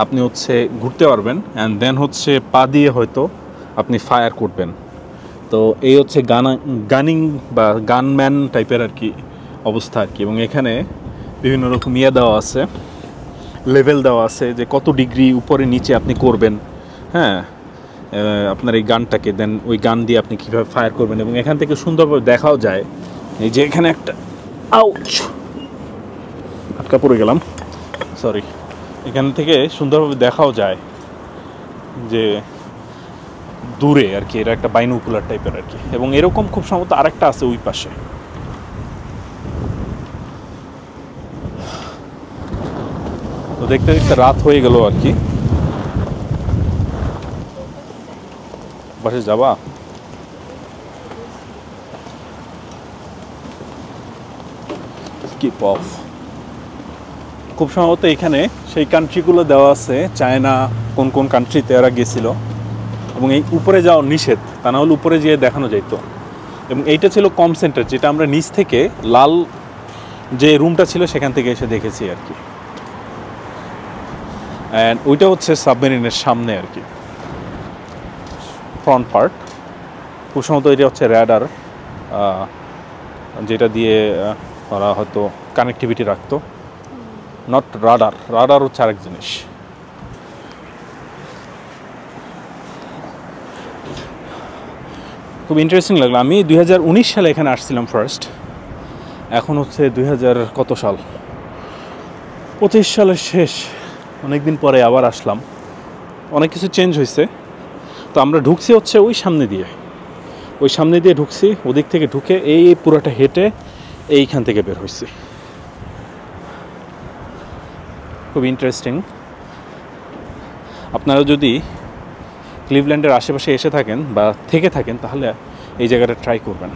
আপনি হচ্ছে ঘুরতে পারবেন অ্যান্ড দেন হচ্ছে পা দিয়ে হয়তো আপনি ফায়ার করবেন তো এই হচ্ছে গানিং বা গানম্যান টাইপের আর কি অবস্থা আর কি এবং এখানে বিভিন্ন রকম ইয়ে দেওয়া আছে লেভেল দেওয়া আছে যে কত ডিগ্রি উপরে নিচে আপনি করবেন হ্যাঁ আপনার এই গানটাকে দেন ওই গান দিয়ে আপনি কীভাবে ফায়ার করবেন এবং এখান থেকে সুন্দরভাবে দেখাও যায় এই যে এখানে একটা আউচ আটকা পড়ে গেলাম সরি এখান থেকে সুন্দরভাবে দেখাও যায় যে দূরে আর কি এটা একটা বাইনোকুলার টাইপের আর কি এবং এরকম খুব সম্ভবত আরেকটা আছে ওই পাশে তো দেখতে দেখতে রাত হয়ে গেল আর কি বাসে যাবা স্কিপ অফ খুব সম্ভবত এখানে সেই কান্ট্রিগুলো দেওয়া আছে চায়না কোন কোন কান্ট্রিতে এরা গেছিল এবং এই উপরে যাওয়া নিষেধ তা না হলে উপরে যেয়ে দেখানো যেত এবং এইটা ছিল কম সেন্টার যেটা আমরা নিচ থেকে লাল যে রুমটা ছিল সেখান থেকে এসে দেখেছি আর কি অ্যান্ড ওইটা হচ্ছে সাবমেরিনের সামনে আর কি ফ্রন্ট পার্ট খুব সম্ভবত এটা হচ্ছে র্যাডার যেটা দিয়ে ওরা হয়তো কানেক্টিভিটি রাখতো নট রাডার হচ্ছে আরেক জিনিস খুব ইন্টারেস্টিং লাগলো আমি 2019 সালে এখানে আসছিলাম ফার্স্ট এখন হচ্ছে 2000 কত সাল 25 সালের শেষ অনেক দিন পরে আবার আসলাম অনেক কিছু চেঞ্জ হয়েছে তো আমরা ঢুকছি হচ্ছে ওই সামনে দিয়ে ঢুকছি ওদিক থেকে ঢুকে এই পুরোটা হেঁটে এইখান থেকে বের হয়েছি খুব ইন্টারেস্টিং আপনারা যদি ক্লিভল্যান্ডের আশেপাশে এসে থাকেন বা থেকে থাকেন তাহলে এই জায়গাটা ট্রাই করবেন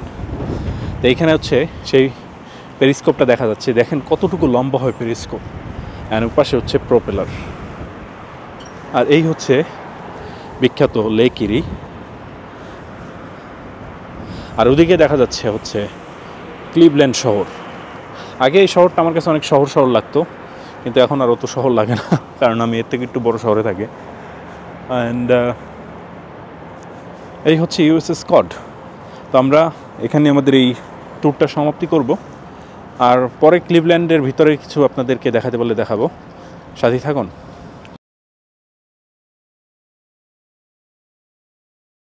তো এইখানে হচ্ছে সেই পেরিস্কোপটা দেখা যাচ্ছে দেখেন কতটুকু লম্বা হয় পেরিস্কোপ অ্যান্ড পাশে হচ্ছে প্রপেলার আর এই হচ্ছে বিখ্যাত লেক ইরি আর ওদিকে দেখা যাচ্ছে হচ্ছে ক্লিভল্যান্ড শহর আগে এই শহরটা আমার কাছে অনেক শহর লাগতো কিন্তু এখন আর অত শহর লাগে না কারণ আমি এর থেকে একটু বড় শহরে থাকি অ্যান্ড এই হচ্ছে ইউএসএস স্কট তো আমরা এখানে আমাদের এই ট্যুরটা সমাপ্তি করব আর পরে ক্লিভল্যান্ডের ভিতরে কিছু আপনাদেরকে দেখাতে বলে দেখাবো সাথে থাকুন